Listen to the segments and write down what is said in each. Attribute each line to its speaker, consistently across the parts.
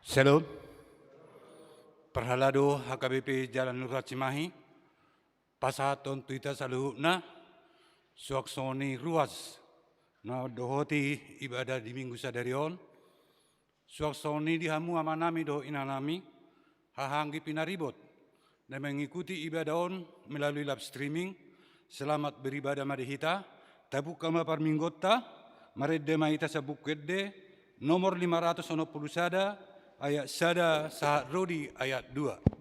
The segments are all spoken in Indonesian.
Speaker 1: Shalom. Perhalado HKBP Jalan Lurat Cimahi. Pasaton tuita saluhna suaksoni ruas na dohoti ibadah di minggu sadarion. Suaksoni dihamu amanami do inanami hahanggi pinaribot dan mengikuti ibadahon melalui live streaming. Selamat beribadah madihita. Tabuk kama parminggota maredde maita sabukede nomor 591 ayat sada sahat rodi ayat 2.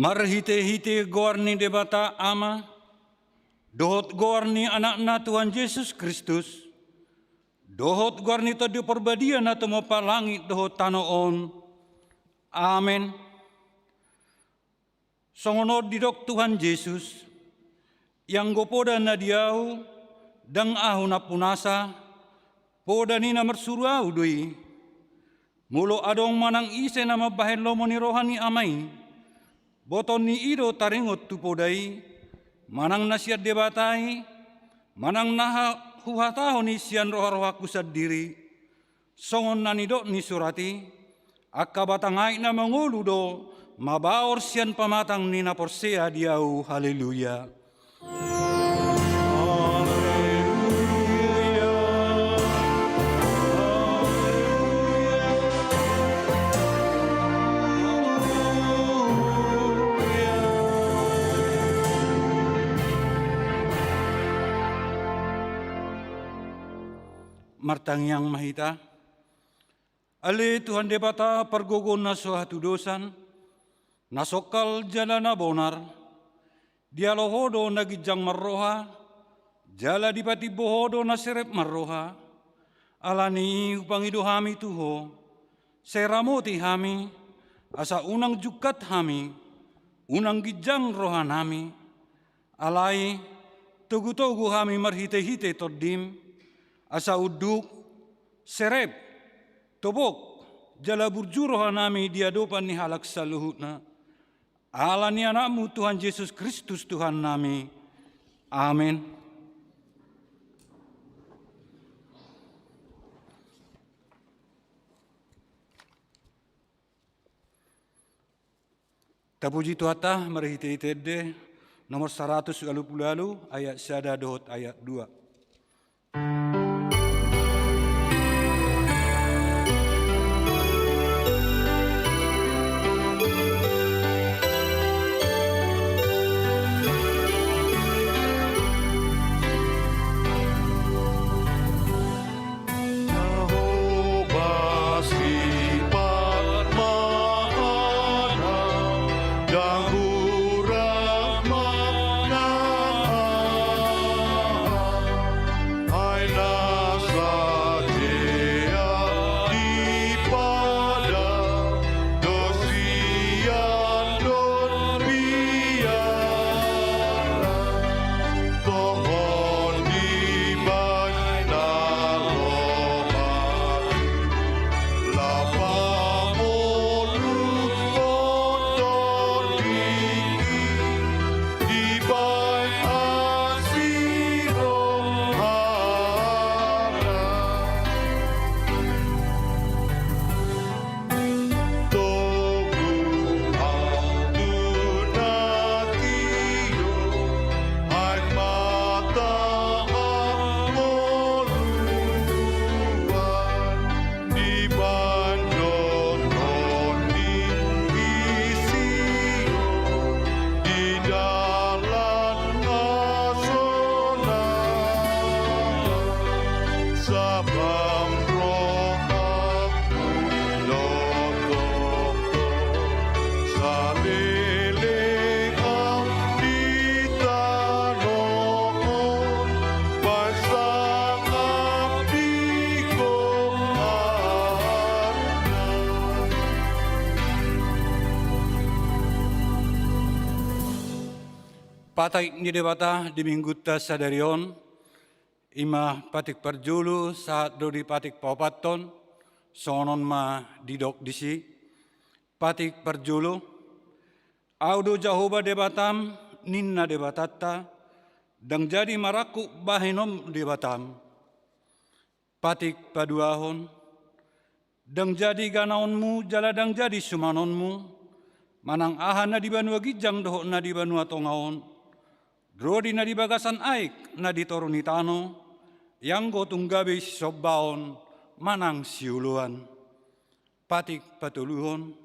Speaker 1: Marhite-hite goarni debata ama, dohot goarni anakna Tuhan Yesus Kristus, dohot goarni tadi perbadian atau mopa langit dohot tanoon. Amin. Songono didok Tuhan Yesus, yang gopoda na diau, dang ahu na punasa, poda ni na mersurau dui, mulo adong manang ise na mabahen lomoni rohani amai, boton ni ido taringot tupodai, manang nasiat debatai, manang naha huhataho ni sian roha-roha kusad diri, songon nanidok ni surati, akka batangai na mangulu do, mabaor sian pamatang ni na porsea diau, haleluya. Martang yang mahita, ale Tuhan debata pergogon na suatu dosan, nasokal jala na bonar, dialohodo na gijang marroha, jala dipati bohodo na serep marroha, alani upangido hami tuho, seramoti hami, asa unang jukat hami, unang gijang roha nami, alai tugu-tugu hami marhite-hite todim, asa uduk, serep, tobok, jala burjuroha nami diadopan ni halak saluhutna. Ala ni anakmu Tuhan Yesus Kristus Tuhan nami. Amin. Tapuji Tuhan merhite-hite nomor 100 lalu ayat sada dohot ayat 2.
Speaker 2: Jehovah si Parma
Speaker 1: Patai ni debata di minggu sadarion, ima patik perjulu saat dodi patik paupaton, sonon ma didok disi, patik perjulu, audo Jahoba debatam, ninna debatata, dang jadi maraku bahinom debatam, patik paduahon, dang jadi ganaonmu jaladang jadi sumanonmu, manang ahan na di banua gijang dohok na di banua tongaon, rodi na di bagasan aik na di toruni tano, yang go tunggabe sobaon manang siuluan, patik patuluhon,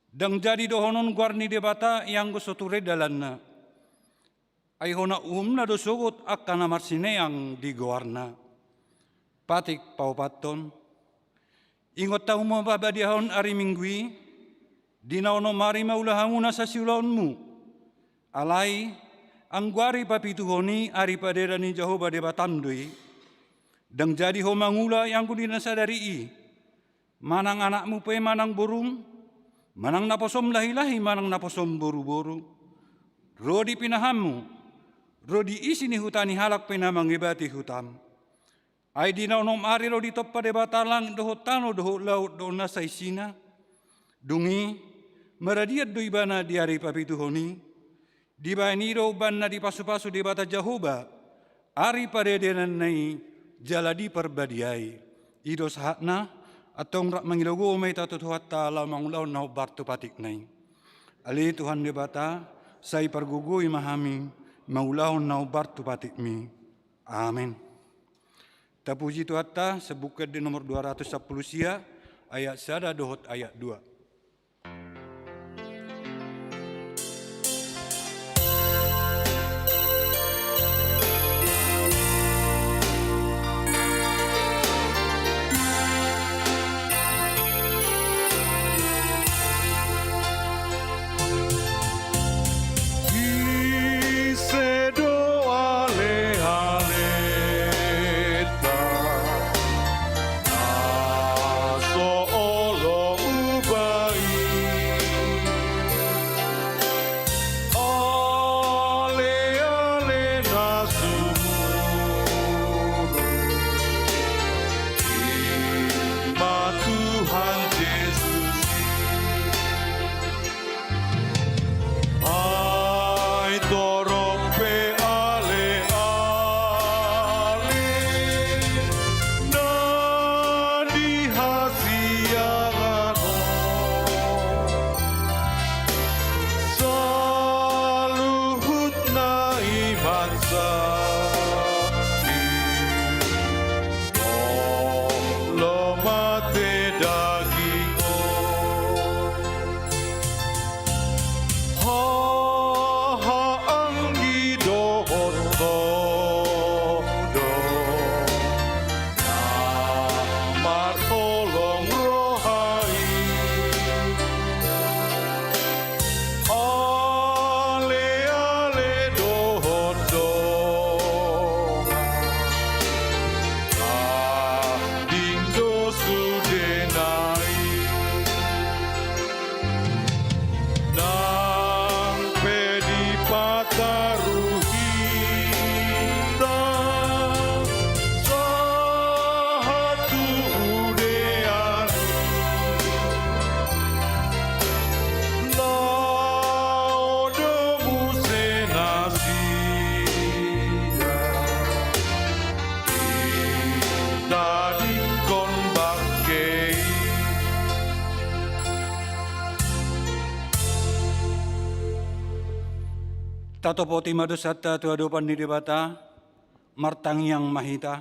Speaker 1: dang jadi dohonon guarni debata yang go soture dalanna, aihona na dosogot akkana marsineang di goarna, patik paupaton, ingot tahu mo babadiahon ari minggui, dinaono mari maulahanguna sa siulaonmu, alai angguari papituhoni ari paderani Jahoba debatandui, dang jadi ho mangula yang kudina sadari manang anakmu pe manang burung, manang naposom lahi-lahi manang naposom boru-boru, rodi pinahammu, rodi isi ni hutani halak pena mangibati hutam, ai dinaonom ari rodi toppa debatalang doho tano doho laut doho nasa isina, dungi meradiat doibana di ari papituhoni, di bainiro banna di pasu-pasu di bata Jahoba, ari padedenan nai jaladi perbadiai, ido sahatna atong rak mangilogo mai tatu Tuhan ta'ala mangulaw na bartu patik nai. Ali Tuhan di bata, say pergugui mahami, mangulaw na bartu patik mi. Amin. Tapuji Tuhan ta, sebuket di nomor 210 sia, ayat sada dohot ayat 2. Tato poti madusata tuadopan di debata, martang yang mahita.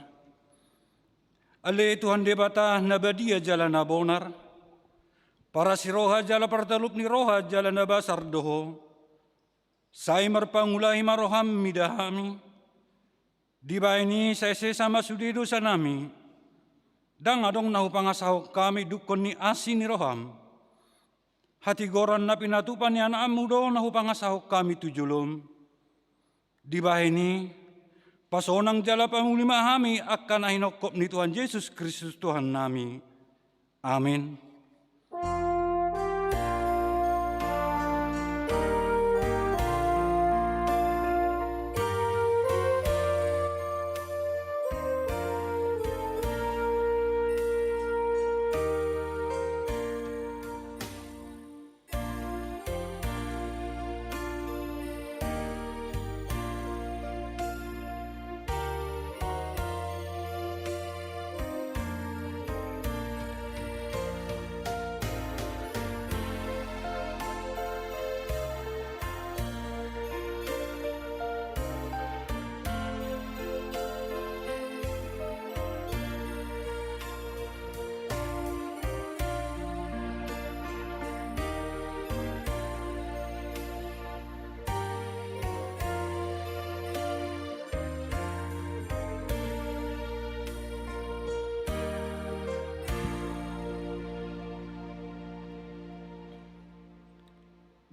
Speaker 1: Ale Tuhan debata nabadia jalan nabonar, para si roha jala partalup ni roha jalan nabasar doho, sai marpangulai maroham midahami, di baini saya sama sudido sanami, dang adong nahu pangasahok kami dukon ni asin ni roham, hati goran na pinatupan ni anak mudo nahu pangasahok kami tujulom. Di bahini, pasonang jala pamulima kami akan ahinokop ni Tuhan Yesus Kristus Tuhan nami. Amin.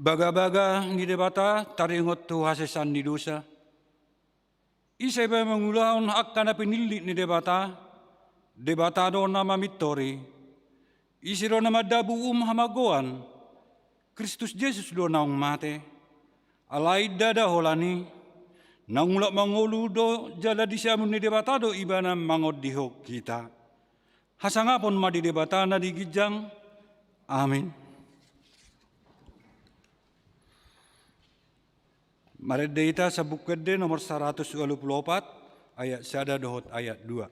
Speaker 1: Baga-baga ni debata taringot tu hasesan ni dosa. Isay ba mangulahon akka na pinili ni debata do nama mitori. Isiro na madabu hamagoan. Kristus Jesus do naong mate. Alay dada holani. Nangulak mangulu do jala di siamun ni debata do ibana mangod dihok kita. Hasangapon madi debata na digijang. Amin. Maredeta sa Bukede nomor 124 ayat 1 dohot ayat 2.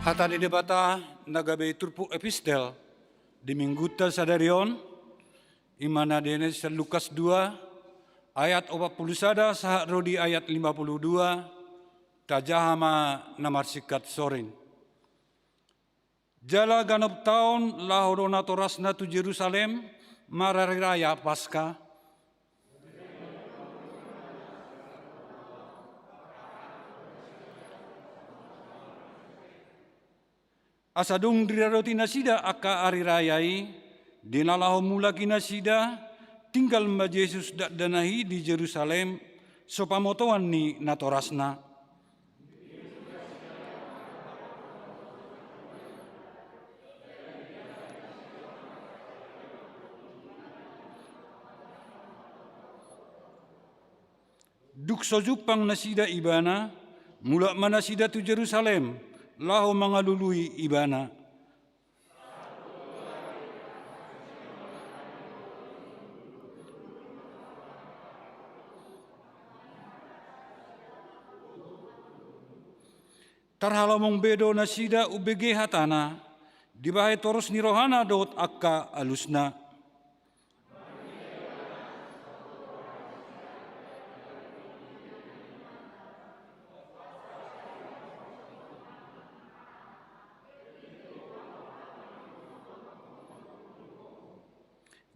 Speaker 1: Hata di debata nagabe turpu epistel di mingguta sadarion imana dene sa Lukas 2 ayat 41 saha rodi ayat 52 tajahama namarsikat sorin. Jala ganap tahun lahorona torasna tu Jerusalem marari raya Paskah. Asadung diraroti nasida aka ari rayai, dinalaho mula kinasida, tinggal Mbak Yesus dak danahi di Jerusalem, sopamotoan ni natorasna. Duk sojupang nasida ibana, mula manasida tu Jerusalem, laho mangalului ibana. Tarhalamong bedo nasida ubege hatana, dibahay toros ni rohana dot akka alusna.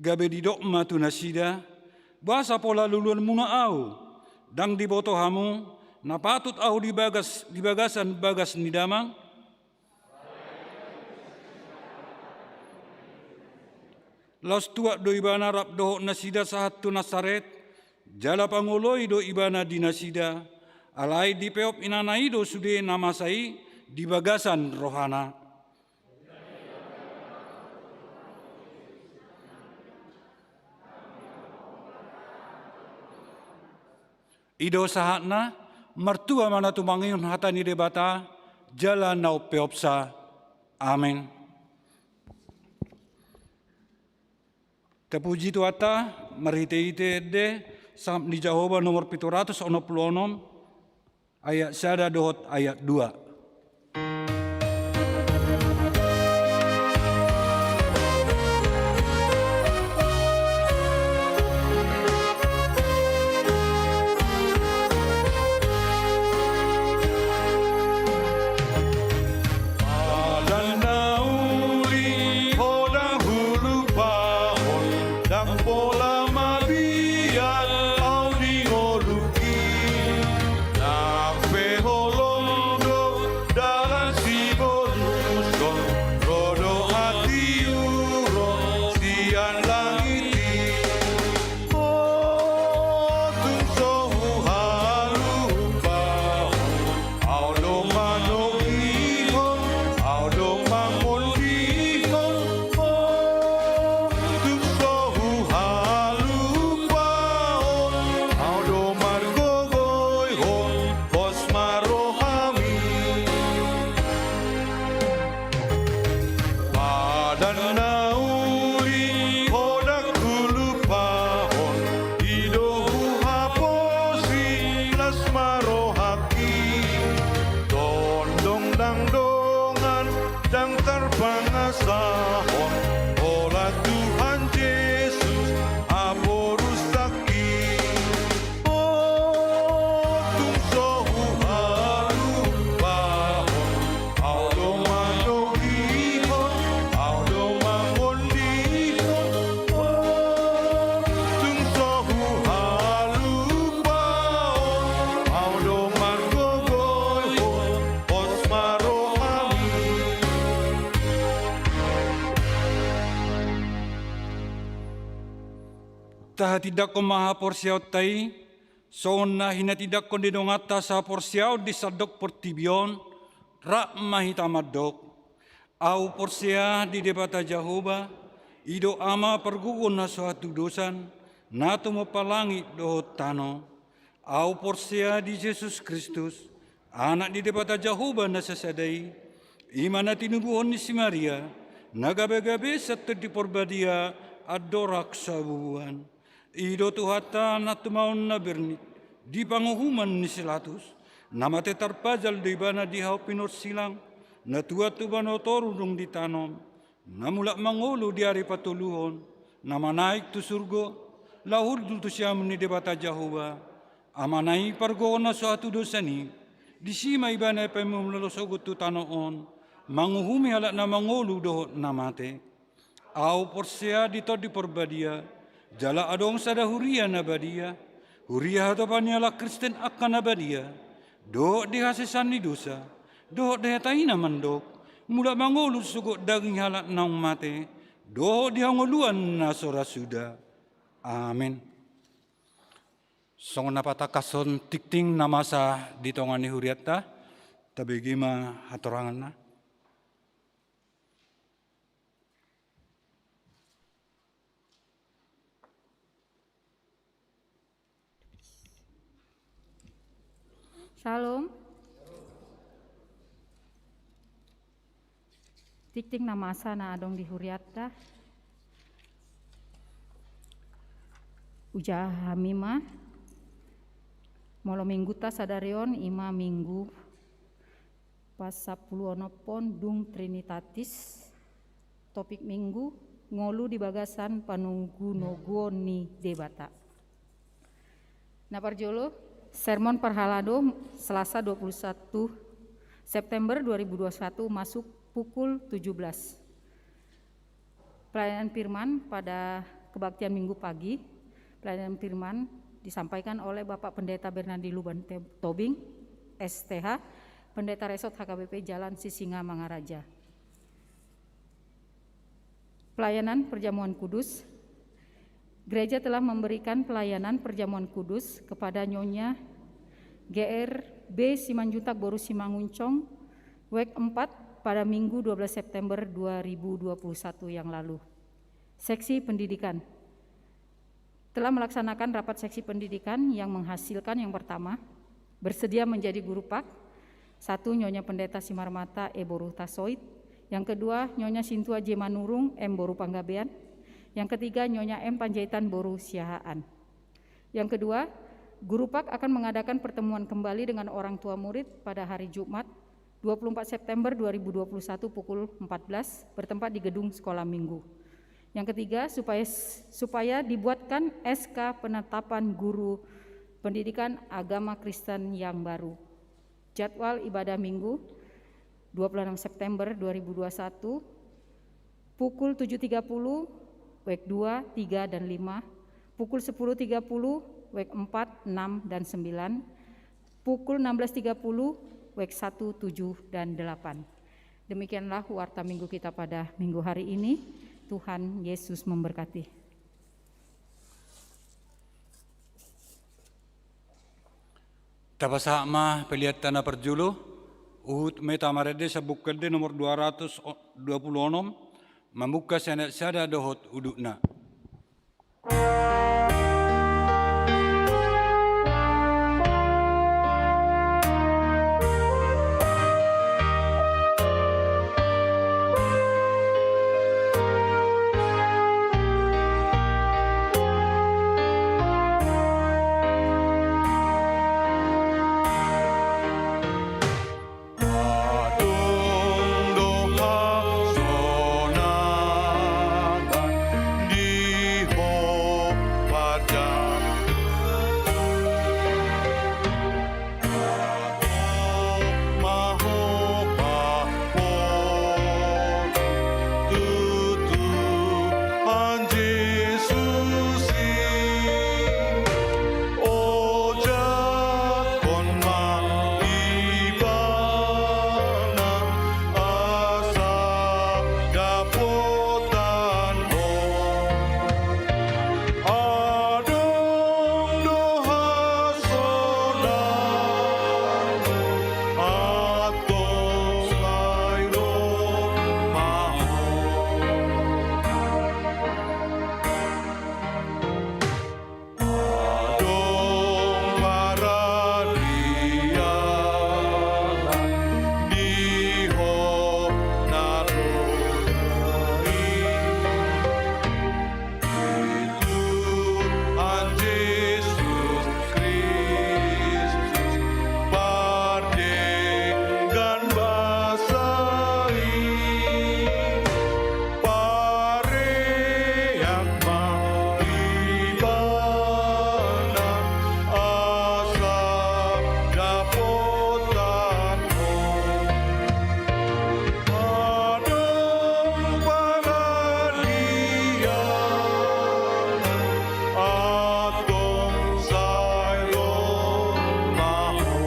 Speaker 1: Gabe di dokma tu nasida, bahasa pola luluan muna au, dang di boto hamu, napatut au di bagasan bagas ni damang. Laus tuak do ibana rap dohok nasida sahat tu Nasaret, jala pangoloi do ibana di nasida, alai di peop inanai do sude namasai di bagasan rohana. Ido sahatna, mertua mana tu mangiun hatani debata, jala nau peopsa. Amin. Terpuji Tuata, marite-ite de, sam di Jahoba nomor 766, ayat 1 dohot ayat 2.
Speaker 2: pola mabia au di ngoluki na feholondo dalam si bolusko rodo hati uro sian langiti tung sohu halupa au do mano ihon au do mangon ihon tung sohu halupa au do margogoy hon pos marohami padan nauri hodak kulupahon idohu haposi las marohaki dondong dang dongan dang terpangasahon olah Tuhan Yesus aporustaki tung sohu harupahon au do manohihon au do mangondihon tung sohu halupahon au do margogoyhon pos marohami
Speaker 1: Taha tidak ko maha porsiaw tay, so na hina tidak ko dinongata sa porsiaw di sadok portibion, ra mahitamadok. Au porsia di debata Jehovah, ido ama pergugun na suatu dosan, na tumapalangi do tano. Au porsia di Yesus Kristus, anak di debata Jehovah na sasadai, imana tinubuhon ni si Maria, nagabe-gabe sa di porbadia adorak sa bubuan. Ido tuhata na tumaon na bernit, di panguhuman ni silatus, na matetarpajal di bana di hau pinor silang, na tuwa-tuwa no torudong di tanom, na mula mangulo di ari patuluhon, na manaik tu surgo, lahul tu siya ni debata Jehovah, amanai pargoon na suatu dosani, di sima ibana pemumlalosogot tu tanoon, manguhumi halak na mangulo dohot na mate, au porsia dito di porbadia, jala adong sada huria na badia, huria hatopan niala Kristen akan na badia, dohot di hasisan ni dosa, dohot di hatai na mandok, mula mangulo sugot daging halak naung mate, dohot di hanguluan na sorasuda. Amin. Song napatakason tikting namasa ditongan ni huriata, tabigi ma hatorangan na.
Speaker 3: Shalom. Tikting namasa na adong di huriata. Uja hamima. Molo minggu ta sadarion ima minggu pas 10 pon dung Trinitatis. Topik minggu ngolu di bagasan panunggu nogo ni debata. Naparjolo Sermon Parhalado Selasa 21 September 2021 masuk pukul 17. Pelayanan firman pada kebaktian minggu pagi, pelayanan firman disampaikan oleh Bapak Pendeta Bernardi Luban Tobing, STH, Pendeta Resort HKBP Jalan Sisinga Mangaraja. Pelayanan Perjamuan Kudus, Gereja telah memberikan pelayanan Perjamuan Kudus kepada Nyonya GRB Simanjuntak Boru Simanguncong, WEK 4 pada Minggu 12 September 2021 yang lalu. Seksi Pendidikan telah melaksanakan rapat seksi pendidikan yang menghasilkan yang pertama, bersedia menjadi guru pak, 1 Nyonya Pendeta Simarmata E. Boru Tasoid, yang kedua Nyonya Sintua J. Manurung M. Boru Panggabean, yang ketiga Nyonya M. Panjaitan Boru Siahaan. Yang kedua, guru pak akan mengadakan pertemuan kembali dengan orang tua murid pada hari Jumat 24 September 2021 pukul 14 bertempat di gedung sekolah minggu. Yang ketiga, supaya dibuatkan SK penetapan guru pendidikan agama Kristen yang baru. Jadwal ibadah minggu 26 September 2021 pukul 7.30 WEK 2, 3, dan 5, pukul 10.30, WEK 4, 6, dan 9, pukul 16.30, WEK 1, 7, dan 8. Demikianlah warta minggu kita pada minggu hari ini. Tuhan Yesus memberkati.
Speaker 1: Tapasa ma pelihat tanah perjulu, uhut meta marede sabukal de nomor 226, membuka sanak sada dohot udukna.
Speaker 2: Adong doha sonagan diho pada maho bahon tutupan Yesusi ojat kon maibana asa dapotan ho adong doha sonagan atong sayro maho adong paradialan diho naronai Tuhan Yesus Kristus pardenggan basai pareang maibana asa dapotan ho adong paradialan atong sayro maho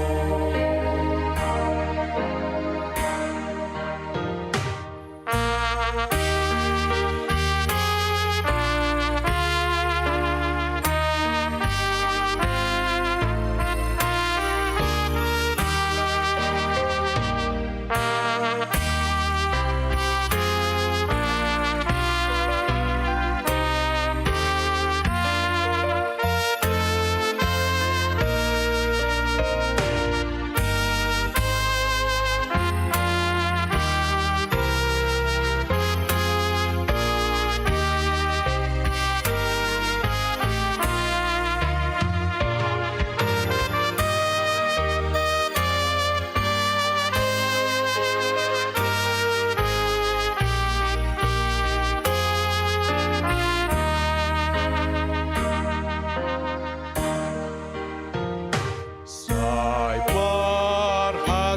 Speaker 2: Sai parhasea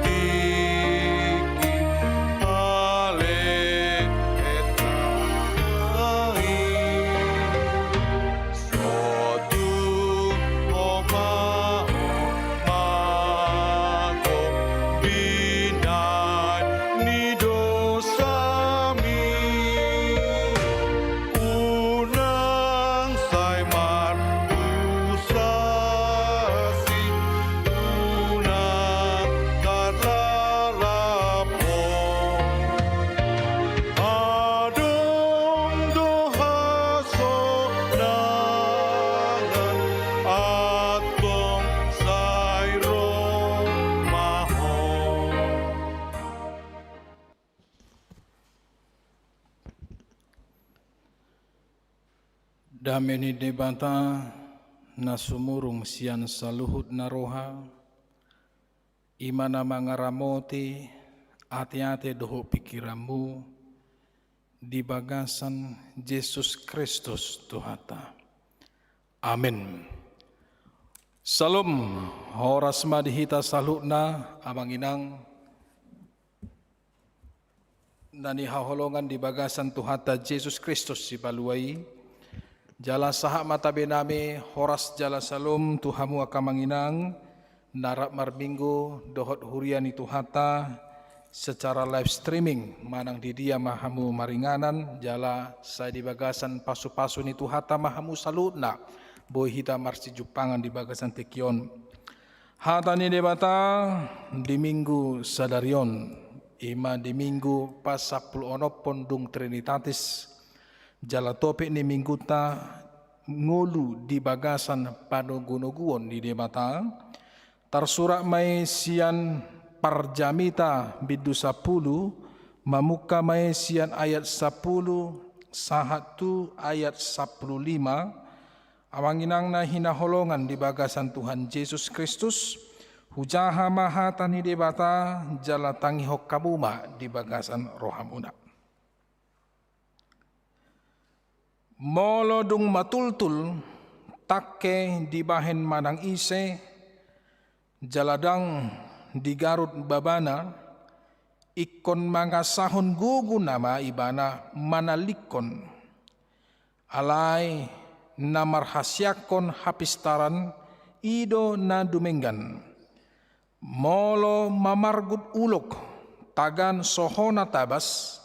Speaker 2: tiki ale etai sotu omao mako binai ni dosami unang sai mar usasi unang karlalapo adong doha sonagan atong sayro maho
Speaker 4: Dameni debata na sumurung sian saluhut na roha, imana mangaramoti ate-ate doho pikiranmu di bagasan Yesus Kristus Tuhata. Amin. Salom, horas madihita salutna abang inang Nani haholongan di bagasan Tuhata Yesus Kristus si baluai. Jala sahak mata bename horas jala salum Tuhamu akamanginang narap marbinggu dohot huriani Tuhata secara live streaming manang di dia mahamu maringanan jala saya di bagasan pasu-pasu ni Tuhata mahamu salutna boy hita marsi jupangan di bagasan tekion. Hatani debata di minggu sadarion ima di minggu pas 10 pondung Trinitatis jala topik ni minggu ta ngolu di bagasan pano gunoguon di debata tersurak mai sian parjamita bidu 10 mamuka mai sian ayat 10 sahatu ayat 15 awanginang na hinaholongan di bagasan Tuhan Yesus Kristus hujaha mahatani debata jala tangihok kabuma di bagasan rohamuna. Molo dung matultul takke di bahen manang ise jaladang di Garut babana ikon mangasahon gugu nama ibana manalikon alai namarhasyakon hapistaran ido na dumenggan molo mamargut ulok tagan sohona tabas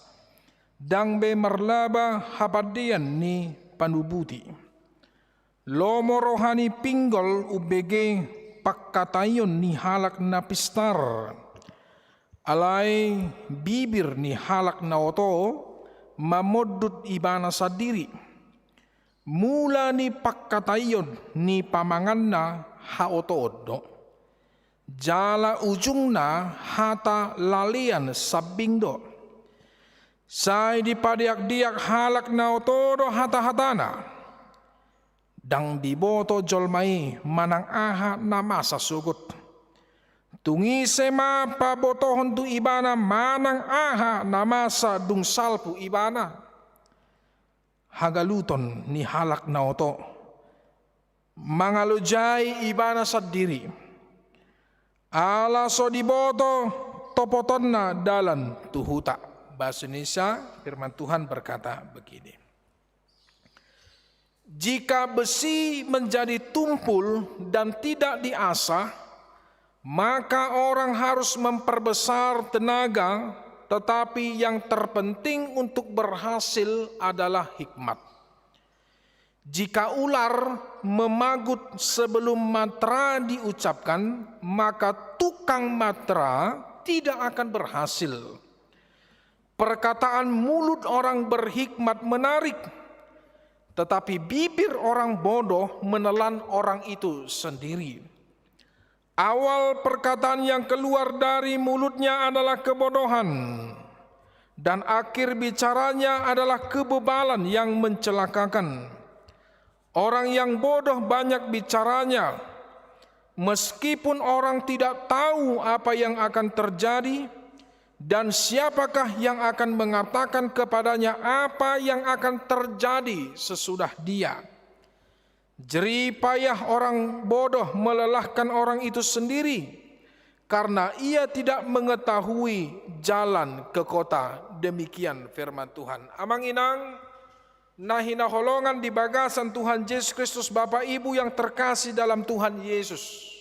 Speaker 4: dangbe marlaba habadian ni panubuti lomo rohani pinggol ubege pakkatayon ni halak na pistar alai bibir ni halak na oto mamodut ibana sadiri mula ni pakkatayon ni pamanganna haotodo jala ujungna hata lalian sabindo sai di padiak-diak halak na otodo hata-hatana dang diboto jolmai manang aha na masa sugut tungi sema pabotohon tu ibana manang aha na masa dung salpu ibana hagaluton ni halak na oto mangalujai ibana sadiri ala so diboto topoton na dalan tuhuta. Bahasa Indonesia firman Tuhan berkata begini, jika besi menjadi tumpul dan tidak diasah maka orang harus memperbesar tenaga, tetapi yang terpenting untuk berhasil adalah hikmat. Jika ular memagut sebelum mantra diucapkan, maka tukang mantra tidak akan berhasil. Perkataan mulut orang berhikmat menarik, tetapi bibir orang bodoh menelan orang itu sendiri. Awal perkataan yang keluar dari mulutnya adalah kebodohan, dan akhir bicaranya adalah kebebalan yang mencelakakan. Orang yang bodoh banyak bicaranya, meskipun orang tidak tahu apa yang akan terjadi, dan siapakah yang akan mengatakan kepadanya apa yang akan terjadi sesudah dia. Jerih payah orang bodoh melelahkan orang itu sendiri, karena ia tidak mengetahui jalan ke kota. Demikian firman Tuhan. Amang inang nahina holongan di bagasan Tuhan Yesus Kristus, Bapak Ibu yang terkasih dalam Tuhan Yesus.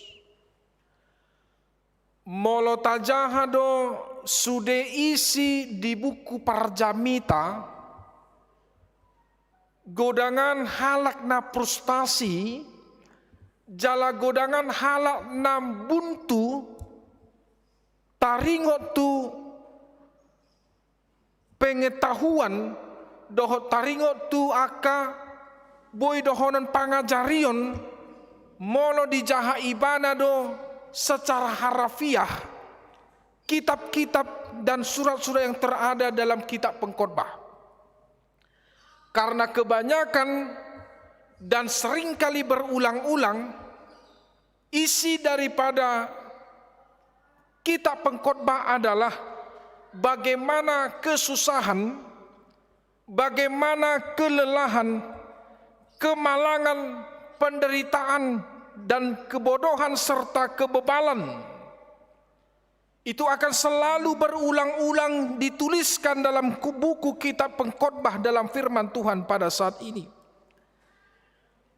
Speaker 4: Molo tajahado sude isi di buku Parjamita godangan halak na frustasi jala godangan halak na buntu taringot tu pengetahuan dohot taringot tu aka boy dohonan pangajarion molo dijaha ibana do secara harafiah kitab-kitab dan surat-surat yang terada dalam kitab pengkhotbah. Karena kebanyakan dan seringkali berulang-ulang isi daripada kitab pengkhotbah adalah bagaimana kesusahan, bagaimana kelelahan, kemalangan, penderitaan dan kebodohan serta kebebalan itu akan selalu berulang-ulang dituliskan dalam buku kitab pengkhotbah dalam firman Tuhan pada saat ini.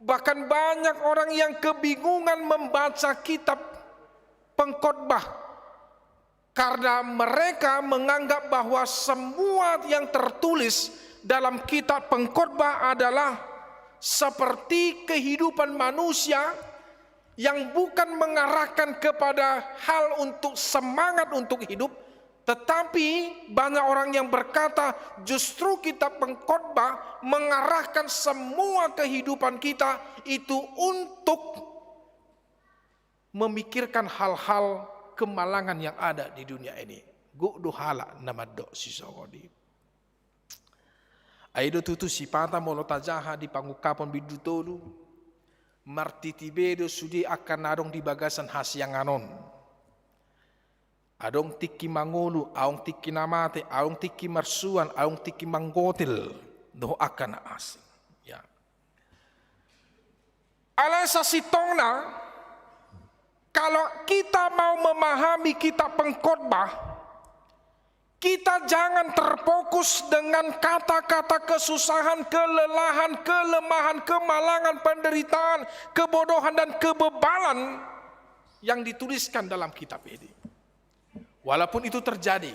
Speaker 4: Bahkan banyak orang yang kebingungan membaca kitab pengkhotbah karena mereka menganggap bahwa semua yang tertulis dalam kitab pengkhotbah adalah seperti kehidupan manusia yang bukan mengarahkan kepada hal untuk semangat untuk hidup, tetapi banyak orang yang berkata justru kitab pengkhotbah mengarahkan semua kehidupan kita itu untuk memikirkan hal-hal kemalangan yang ada di dunia ini. Guk dohala nama dok sisawadi. Aido tutu sipata molota jaha di pangukapon bidutolu. Martitibedo sudi akan adong di bagasan hasyanganon. Adong tiki mangolu, aong tiki namate, aong tiki marsuan, aong tiki manggotil. Doh akan asing. Ya. Alasa sitongna, kalau kita mau memahami kitab pengkhotbah, kita jangan terfokus dengan kata-kata kesusahan, kelelahan, kelemahan, kemalangan, penderitaan, kebodohan dan kebebalan yang dituliskan dalam kitab ini. Walaupun itu terjadi,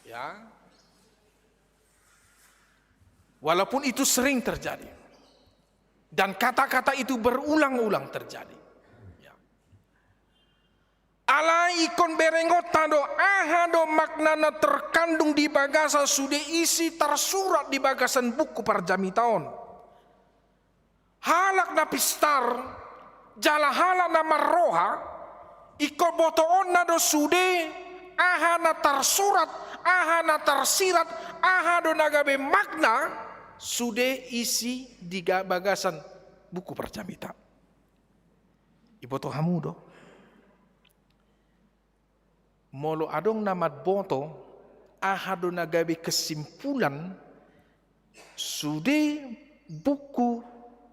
Speaker 4: ya. Walaupun itu sering terjadi. Dan kata-kata itu berulang-ulang terjadi. Ala ikon berengota do ahado maknana terkandung di bagasan sudah isi tersurat di bagasan buku Parjamitaon. Halak na pistar, jala halak na marroha, iko botoon na do sude, ahana tersurat, ahana tersirat, ahado nagabe makna, sude isi di bagasan buku Parjamitaon. Iboto hamudo. Molo adong namat boto ahado nagabi kesimpulan sude buku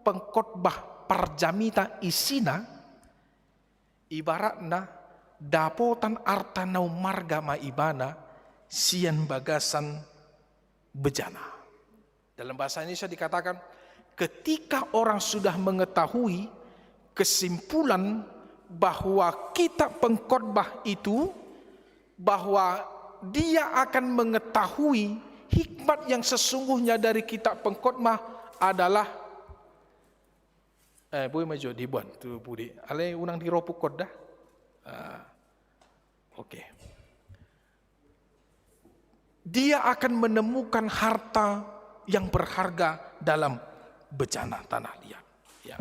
Speaker 4: pengkhotbah Parjamita isina ibaratna dapotan artanau marga maibana sian bagasan bejana. Dalam bahasa Indonesia dikatakan ketika orang sudah mengetahui kesimpulan bahwa kitab pengkhotbah itu, bahwa dia akan mengetahui hikmat yang sesungguhnya dari kitab pengkhotbah adalah boleh maju dibuat tu budi ale unang diropuk kod dah. Oke. Dia akan menemukan harta yang berharga dalam bejana tanah liat, ya.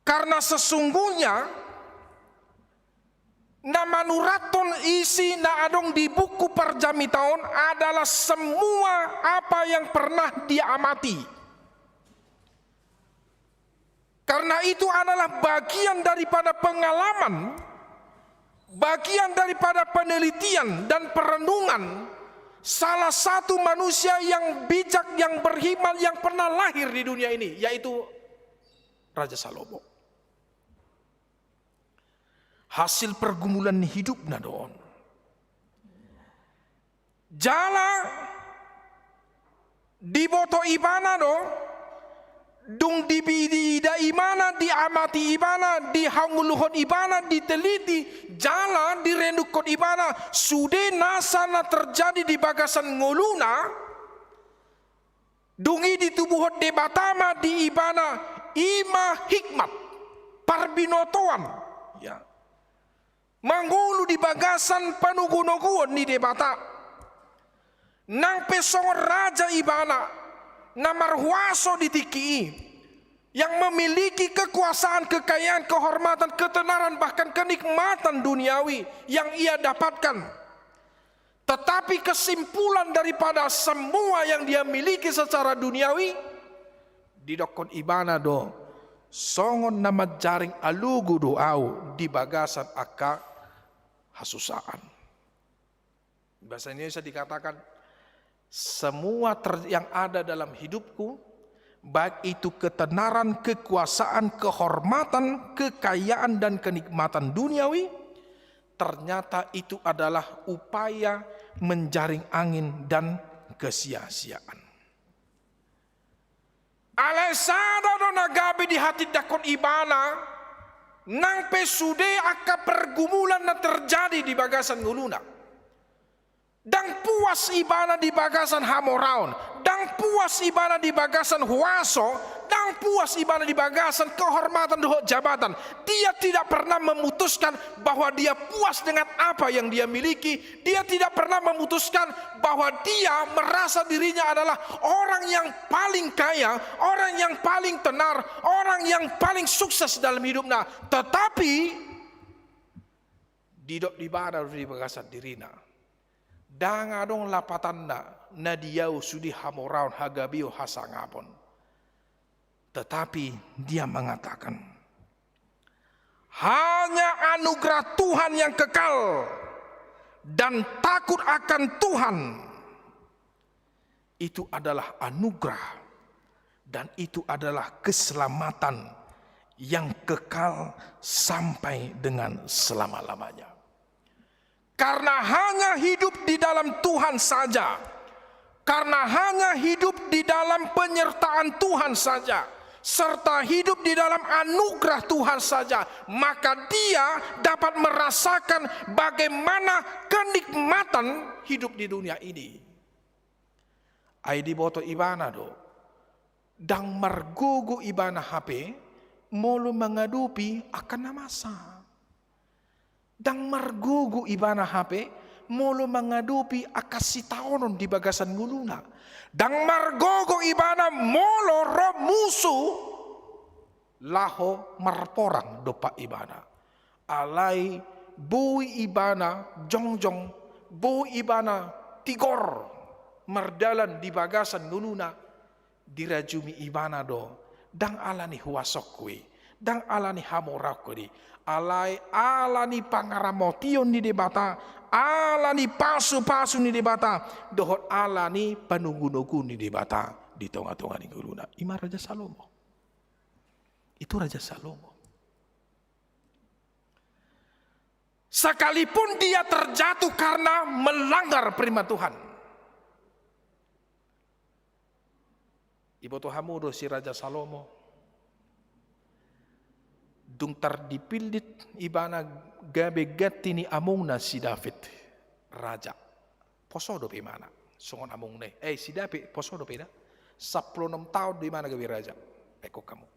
Speaker 4: Karena sesungguhnya nama nuraton isi na adong di buku Parjamitaon adalah semua apa yang pernah dia amati. Karena itu adalah bagian daripada pengalaman, bagian daripada penelitian dan perenungan salah satu manusia yang bijak, yang berhikmat, yang pernah lahir di dunia ini, yaitu Raja Salomo. Hasil pergumulan hidup nadon. Jala diboto ibana do, dung dibida ibana, diamati ibana, dihanguluhon ibana, diteliti, jala direndukon ibana, sude nasana terjadi di bagasan ngoluna, dungi di tubuhot debatama di ibana, ima hikmat, parbinotoan, ya. Manggulu di bagasan panugunoguon ni debata. Nang pesong raja ibana na marhuaso di tiki yang memiliki kekuasaan, kekayaan, kehormatan, ketenaran, bahkan kenikmatan duniawi yang ia dapatkan. Tetapi kesimpulan daripada semua yang dia miliki secara duniawi didokon ibana do songon nama jaring alugu doau di bagasan aka hasusaan. Bahasa Indonesia dikatakan semua yang ada dalam hidupku, baik itu ketenaran, kekuasaan, kehormatan, kekayaan dan kenikmatan duniawi, ternyata itu adalah upaya menjaring angin dan kesia-siaan. Alesada do nagabe di hati dakon ibana, nang pesude aka pergumulan na terjadi di bagasan nguluna. Dang puas ibana di bagasan hamoraon, dang puas ibana di bagasan huaso, dang puas ibana di bagasan kehormatan dohok jabatan. Dia tidak pernah memutuskan bahwa dia puas dengan apa yang dia miliki. Dia tidak pernah memutuskan bahwa dia merasa dirinya adalah orang yang paling kaya, orang yang paling tenar, orang yang paling sukses dalam hidupnya. Tetapi didok di bana di bagasan dirina. Dang adong lapatan na diau sudi hamoraun hagabio hasangapon. Tetapi dia mengatakan, hanya anugerah Tuhan yang kekal dan takut akan Tuhan, itu adalah anugerah dan itu adalah keselamatan yang kekal sampai dengan selama-lamanya. Karena hanya hidup di dalam Tuhan saja, karena hanya hidup di dalam penyertaan Tuhan saja, serta hidup di dalam anugerah Tuhan saja, maka dia dapat merasakan bagaimana kenikmatan hidup di dunia ini. Aidi boto ibana do, dang margogo ibana HP, molo mengadupi akan namasa. Dang margugu ibana HP, molo mengadupi akasitaonon di bagasan nguluna. Dang margogo ibana molo ro musuh laho marporang dopa ibana. Alai bui ibana jongjong, bui ibana tigor mardalan di bagasan nguluna dirajumi ibana do. Dang alani huasokwe, dang alani hamorakwe. Alani pangaramotion ni debata, alani pasu-pasu ni debata, dohot alani panugu-nugu ni debata di tengah-tengah ni guluna. Ima Raja Salomo. Itu Raja Salomo. Sekalipun dia terjatuh karena melanggar perintah Tuhan. Ibu Tuhamu do si Raja Salomo. Dung terdipildit ibana gabe gatini amungna si David raja. Posodo pe mana? Songon amungne. Si David posodo pe na? 16 tahun di mana gabe raja. Eko kamu.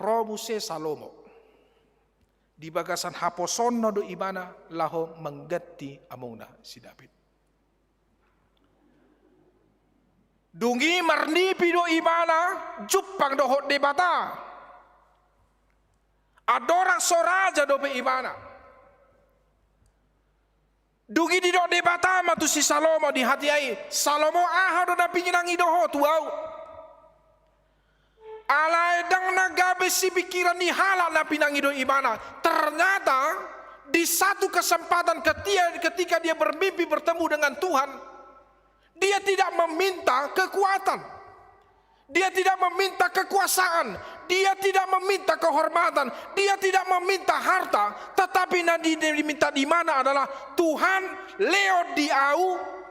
Speaker 4: Romuse Salomo. Di bagasan haposono do ibana laho menggati amungna si David. Dungi marnipi do ibana jupang dohot debata. Adorang soraja dope ibana. Dugi di dok debata matu si Salomo di hati ai. Salomo aha do na pinginangi doho tuau. Alai dang nagabe si pikiran ni halal na pinangi do ibana. Ternyata di satu kesempatan ketika dia bermimpi bertemu dengan Tuhan, dia tidak meminta kekuatan. Dia tidak meminta kekuasaan, dia tidak meminta kehormatan, dia tidak meminta harta, tetapi nanti diminta di mana adalah Tuhan leo diau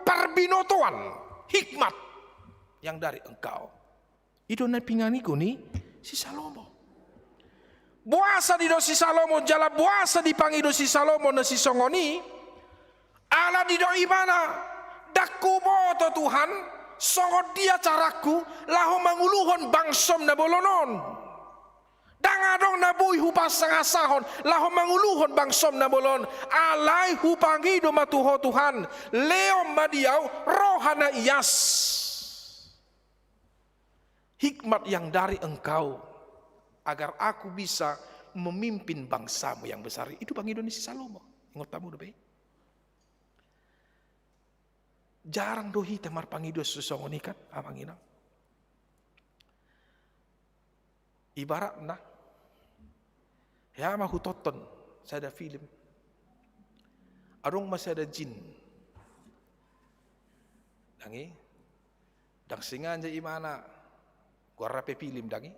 Speaker 4: perbinotoan hikmat yang dari engkau. Itu na pinganiku ni si Salomo. Buasa di do si Salomo jala buasa dipangido si Salomo na si songoni. Ala di do ibana dakku boto Tuhan. Songot dia caraku laho manguluhon bangsom na bolonon. Dangadong na bui hupas sangasahon laho manguluhon bangsom na bolon. Alai hupangido matuho Tuhan. Leo madiau rohana iyas. Hikmat yang dari engkau agar aku bisa memimpin bangsamu yang besar. Itu pangido ni si Salomo. Ingat tamu dobe. Jarang dohi temar pangido sesongonikan amang inang. Ibarat na ya mahu tonton saya ada film. Arung masih ada jin. Dangi dang singan je imana gua rape film dangi.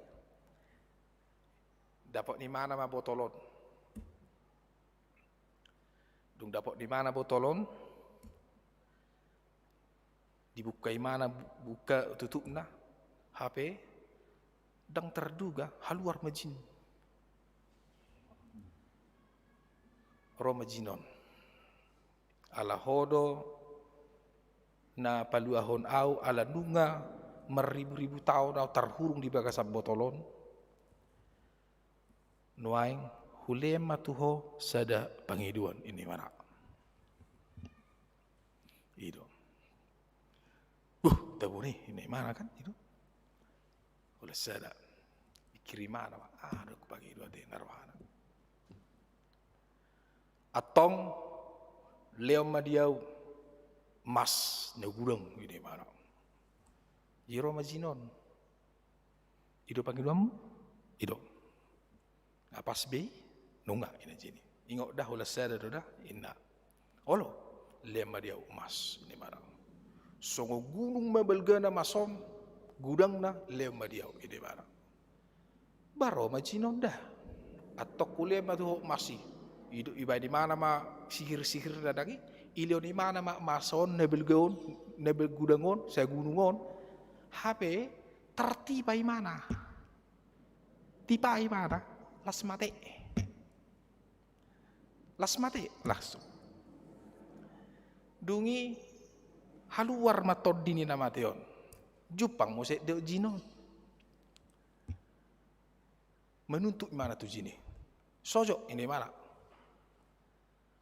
Speaker 4: Dapat ni mana ma botolon. Dung dapat di mana botolon? Dibuka mana buka tutupna HP? Dang terduga haluar majin. Romajinon. Ala hodo na paluahon au ala nunga meribu-ribu tahun au terhurung di bagasan botolon. Nuaing hulem matuho sada pangiduan ini mana. Itu. Tabu nih ini mana kan itu. Oleh sada dikiriman apa? Ada pangiduan di narwana. Atong leom madiau mas negurang ini mana. Jiro majinon. Itu pangiduan itu. Apas be nunga ina jini. Ingok dah oleh sada dah inna. Olo leom madiau mas ini mana. Songo gunung mabelgana masom gudang na leom madiau ini mana. Baro majinon dah. Atok kule matu masih. Hidup iba di mana ma sihir-sihir dadangi, ilio di mana ma mason nebel gudangon, saya gunungon, HP tertiba di mana, tiba di mana, las mate, langsung, dungi haluar matod dini nama teon, Jepang mosek deo jinon, menuntut mana tu jini, sojok ini mana.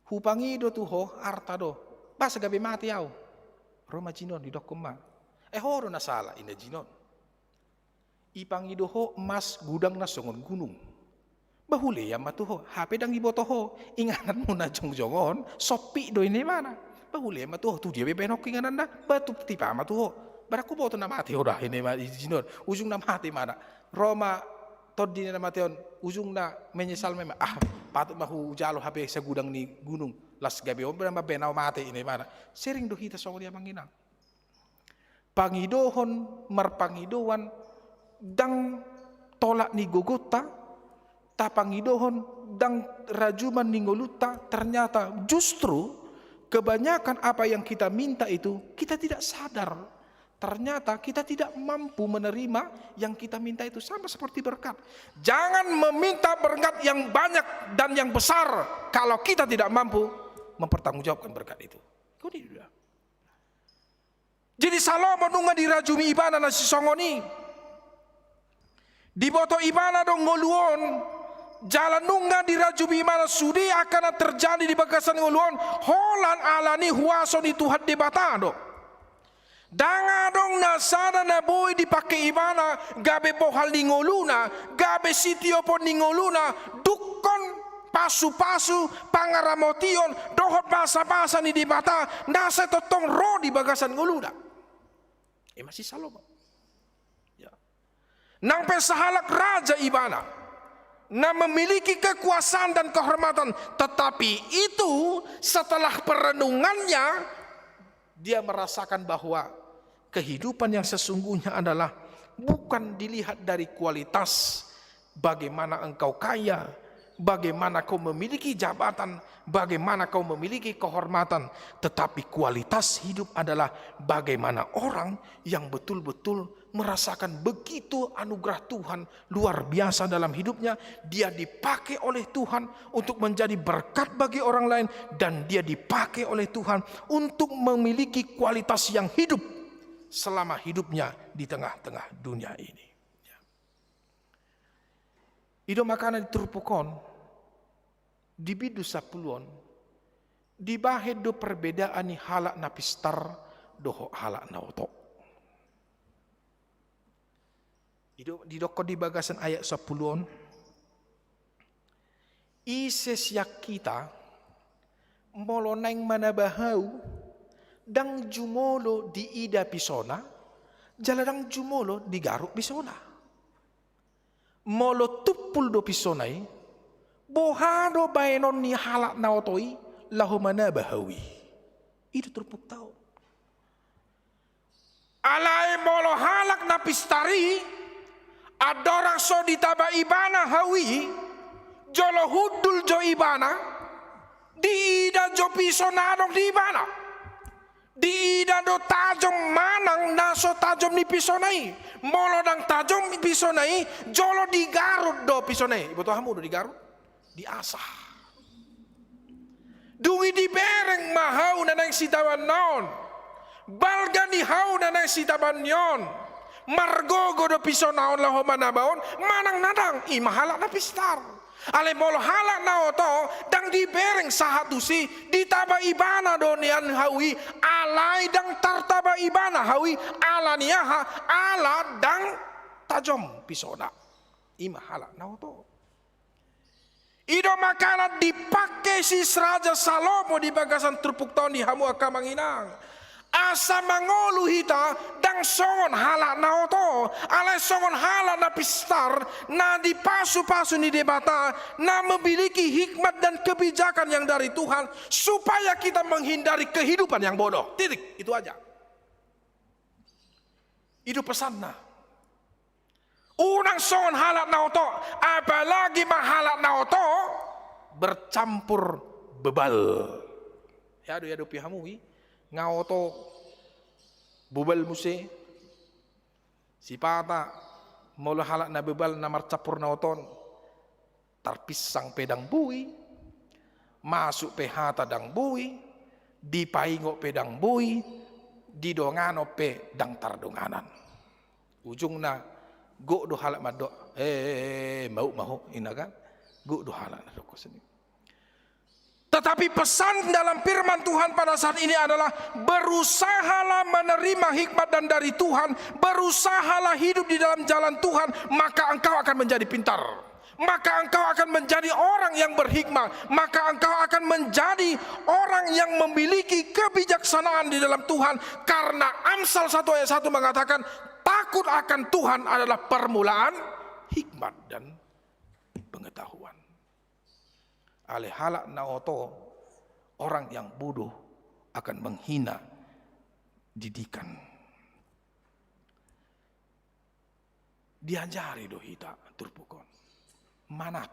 Speaker 4: Hupangi do tuho arta do. Basa gabi mati au. Roma jinon di dokuma. Horo na salah ina jinon. Ipangi do ho emas gudang na songon gunung. Bahule ya matuho. HP dang iboto ho. Inganan mo na jong-jongon. Sopi do ini mana. Bahule ya matuho. Tu dia bebenok inganan na. Batu tipa matuho. Baraku boto na mati ora ini jinon. Ujung na mati mana. Roma tod di na mati on. Ujung na menyesal memang. Patut mahu jalo HP sa gudang ni gunung las gabi ombra mabenaw mate ini mana sering do hita songo dia manginang pangidohon marpangidowan dang tolak ni gogota ta pangidohon dang rajuman ni ngoluta ternyata justru kebanyakan apa yang kita minta itu kita tidak sadar. Ternyata kita tidak mampu menerima yang kita minta itu sama seperti berkat. Jangan meminta berkat yang banyak dan yang besar kalau kita tidak mampu mempertanggungjawabkan berkat itu. Jadi Salomo nunga dirajumi ibana na si songoni. Diboto ibana dong ngoluon. Jalan nunga dirajumi ibana sudi akan terjadi di bagasan ngoluon. Holan alani huaso di Tuhan debatado. Danga dong nasada na boy dipakai ibana gabe pohal ningoluna gabe sitio pon ningoluna dukon pasu-pasu pangaramotion dohot basa-basa ni di bata nasa totong ro di bagasan ngoluna masih Salomo ya. Nang pesahalak raja ibana na memiliki kekuasaan dan kehormatan tetapi itu setelah perenungannya dia merasakan bahwa kehidupan yang sesungguhnya adalah bukan dilihat dari kualitas bagaimana engkau kaya, bagaimana kau memiliki jabatan, bagaimana kau memiliki kehormatan, tetapi kualitas hidup adalah bagaimana orang yang betul-betul merasakan begitu anugerah Tuhan luar biasa dalam hidupnya, dia dipakai oleh Tuhan untuk menjadi berkat bagi orang lain dan dia dipakai oleh Tuhan untuk memiliki kualitas yang hidup selama hidupnya di tengah-tengah dunia ini. Ido makanan diturupukon di bidu sapuluan dibahed do perbedaan ni halak napistar doho halak nauto. Di doko di bagasan ayat 10 ises yak kita molo neng manabahau dang jumolo di ida pisona jaladang jumolo di garuk pisona molo tupul do pisonai bohado baenon ni halak naotoi lahu manabahawi itu terpuk tau alai molo halak napistari adorang so ditaba ibana hawi jolo hudul jo ibana Di ida jo piso nadong di mana? Di ida do tajom manang naso tajom ni piso nai. Molo dang tajom piso nai, jolo di Garut do piso nai. Ibu hamu do di Garut? Di asah. Dungi di bereng mahau nanang sitaban naon. Balga ni hau nanang sitaban yon. Margogo do piso naon laho manabaon, manang nadang imahala na pistar. Ale molo halak na oto dang di bereng sahatusi ditaba ibana do nian hawi alai dang tartaba ibana hawi ala niaha ala dang tajom pisona ima halak na oto. Ido makana dipakai si Raja Salomo di bagasan trupuk tahun di hamu akamanginang. Asa mangolu hita dang songon halak na oto alai songon halak na pistar na dipasu-pasu ni debata na memiliki hikmat dan kebijakan yang dari Tuhan supaya kita menghindari kehidupan yang bodoh. Titik, itu aja. Itu pesannya. Unang songon halak na oto apalagi mahalak na oto bercampur bebal. Yado pihamui ngaoto bubal muse si pata molo halak na bebal na marcapur na oton tarpisang pedang bui masuk pehata dang bui dipaingo pedang bui didongano pe dang tardonganan ujung na go do halak mado mau inakan go do halak na doko seni. Tetapi pesan dalam firman Tuhan pada saat ini adalah berusahalah menerima hikmat dan dari Tuhan, berusahalah hidup di dalam jalan Tuhan, maka engkau akan menjadi pintar. Maka engkau akan menjadi orang yang berhikmat, maka engkau akan menjadi orang yang memiliki kebijaksanaan di dalam Tuhan. Karena Amsal 1 ayat 1 mengatakan takut akan Tuhan adalah permulaan hikmat dan pengetahuan. Ale halak na oto orang yang bodoh akan menghina didikan. Diajari do hita turpukon manat.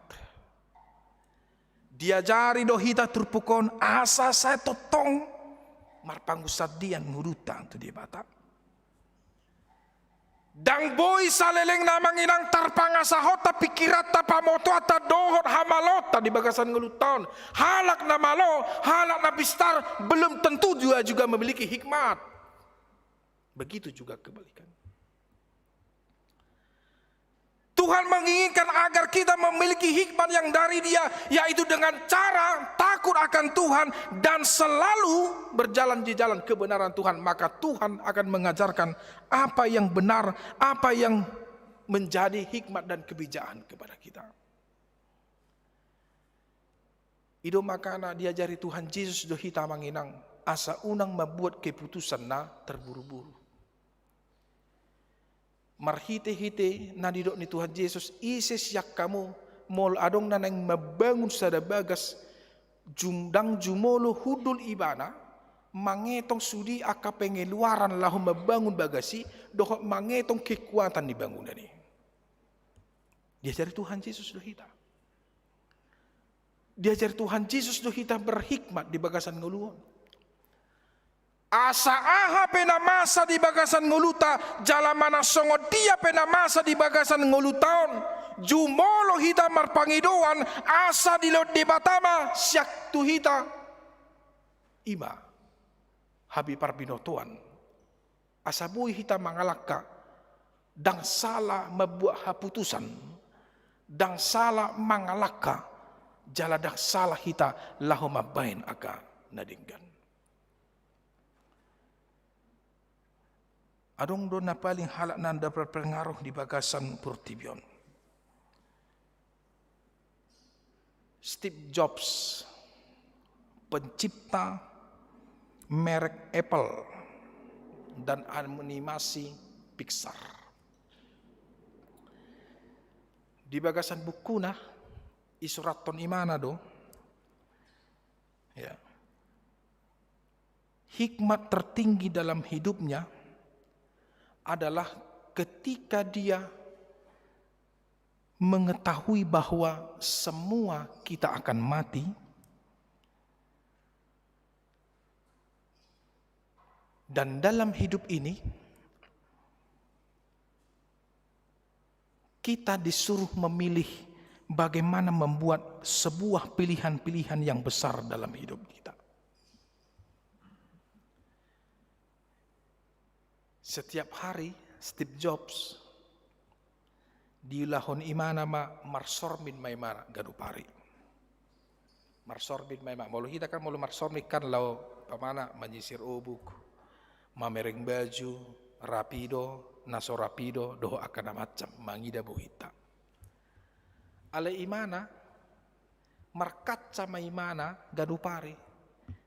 Speaker 4: Diajari do hita turpukon asa saya totong marpangusadian ngurutang tu di bata. Dang boy saleleng namang inang tarpangasahot tapi kirat tapamoto ata dohot hamalota di bagasan ngeluton. Halak na malo, halak na bistar belum tentu juga memiliki hikmat. Begitu juga kebalikan. Tuhan menginginkan agar kita memiliki hikmat yang dari Dia, yaitu dengan cara takut akan Tuhan dan selalu berjalan di jalan kebenaran Tuhan. Maka Tuhan akan mengajarkan apa yang benar, apa yang menjadi hikmat dan kebijakan kepada kita. Ido makana diajari Tuhan Yesus do hita manginang asa unang membuat keputusan na terburu-buru. Marhite-hite na didok ni Tuhan Yesus isi siak kamu mol adong nanang mabangun sada bagas jumdang jumolo hudul ibana mangetong sudi aka pengeluaran lahu mabangun bagasi dohok mangetong kekuatan di bangunan ini. Diajari Tuhan Yesus do hita. Diajari Tuhan Yesus do hita berhikmat di bagasan nguluon. Asa aha pena masa di bagasan nguluta jala mana songo dia pena masa di bagasan ngulutaon jumolo hita marpangidoan asa di lot debatama syak tu hita ima habi parbinotoan asa bui hita mangalaka dang salah membuat haputusan dang salah mangalaka jala dang salah hita lahu mabain aka nadinggan. Adong do na paling halak nanda berpengaruh di bagasan Purtibion. Steve Jobs, pencipta merek Apple dan animasi Pixar. Di bagasan bukuna isuraton imana do. Ya. Hikmat tertinggi dalam hidupnya adalah ketika dia mengetahui bahwa semua kita akan mati Dan dalam hidup ini, kita disuruh memilih bagaimana membuat sebuah pilihan-pilihan yang besar dalam hidup kita. Setiap hari Steve Jobs diulahon imana marsormin maimana gadupari. Marsormin maimana. Malu kita kan malu marsormin kan lau pamana menyisir ubuk, mamereng baju, rapido, naso rapido, doho akan macam mangida buhita. Ale imana markat sama imana gadupari.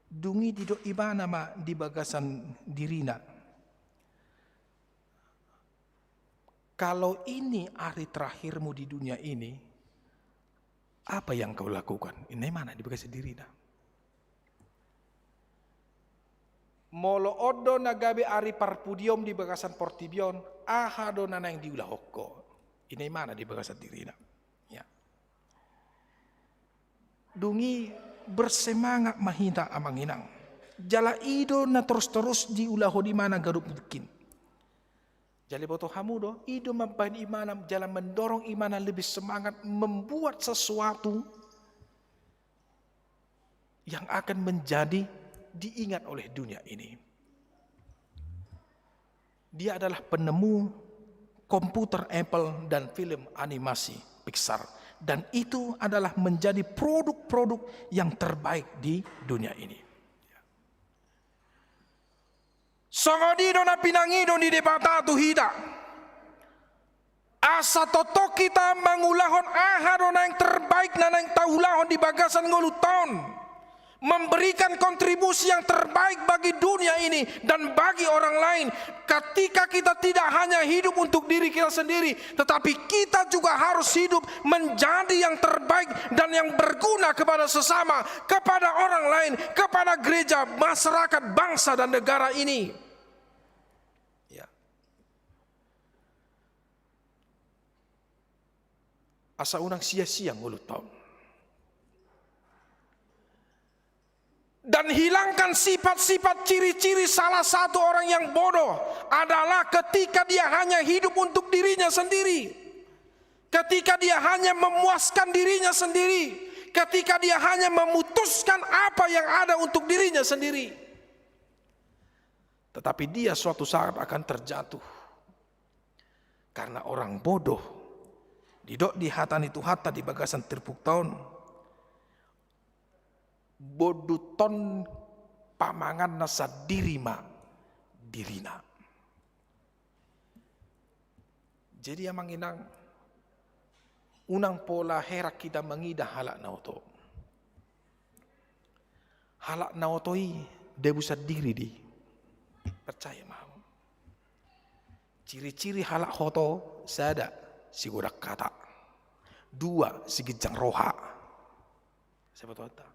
Speaker 4: Dungi dido imana di bagasan dirina. Kalau ini hari terakhirmu di dunia ini, apa yang kau lakukan? Ini mana di bagasan dirina? Molo odo nagabe ari parpudium di bagasan portibion, ahado nana yang diulah hokko. Ini mana di bagasan dirina? Ya. Dungi bersemangat mahita amanginang. Jala ido na terus-terus diulah di mana garup bikin. Jadi boto hamudo, ido mampain imanam, jalan mendorong imanam lebih semangat membuat sesuatu yang akan menjadi diingat oleh dunia ini. Dia adalah penemu komputer Apple dan film animasi Pixar. Dan itu adalah menjadi produk-produk yang terbaik di dunia ini. Songodido na pinangido di debata tuhida. Asa toto kita mangulahon ahado na yang terbaik na yang taulahon di bagasan nguluton. Memberikan kontribusi yang terbaik bagi dunia ini dan bagi orang lain. Ketika kita tidak hanya hidup untuk diri kita sendiri, tetapi kita juga harus hidup menjadi yang terbaik dan yang berguna kepada sesama, kepada orang lain, kepada gereja, masyarakat, bangsa dan negara ini. Ya. Asa unang sia-sia ngulut tahun. Dan hilangkan sifat-sifat ciri-ciri salah satu orang yang bodoh adalah ketika dia hanya hidup untuk dirinya sendiri. Ketika dia hanya memuaskan dirinya sendiri. Ketika dia hanya memutuskan apa yang ada untuk dirinya sendiri. Tetapi dia suatu saat akan terjatuh. Karena orang bodoh. Didok di hatan itu hata di bagasan terpuk tahun. Boduton pamangan nasa dirima dirina. Jadi yang manginang unang pola herak kita mengida halak nauto. Halak nautoi debusa diri di. Percaya mau. Ciri-ciri halak hoto sada sigurak kata. Dua sigijang roha. Siapa tahu tak?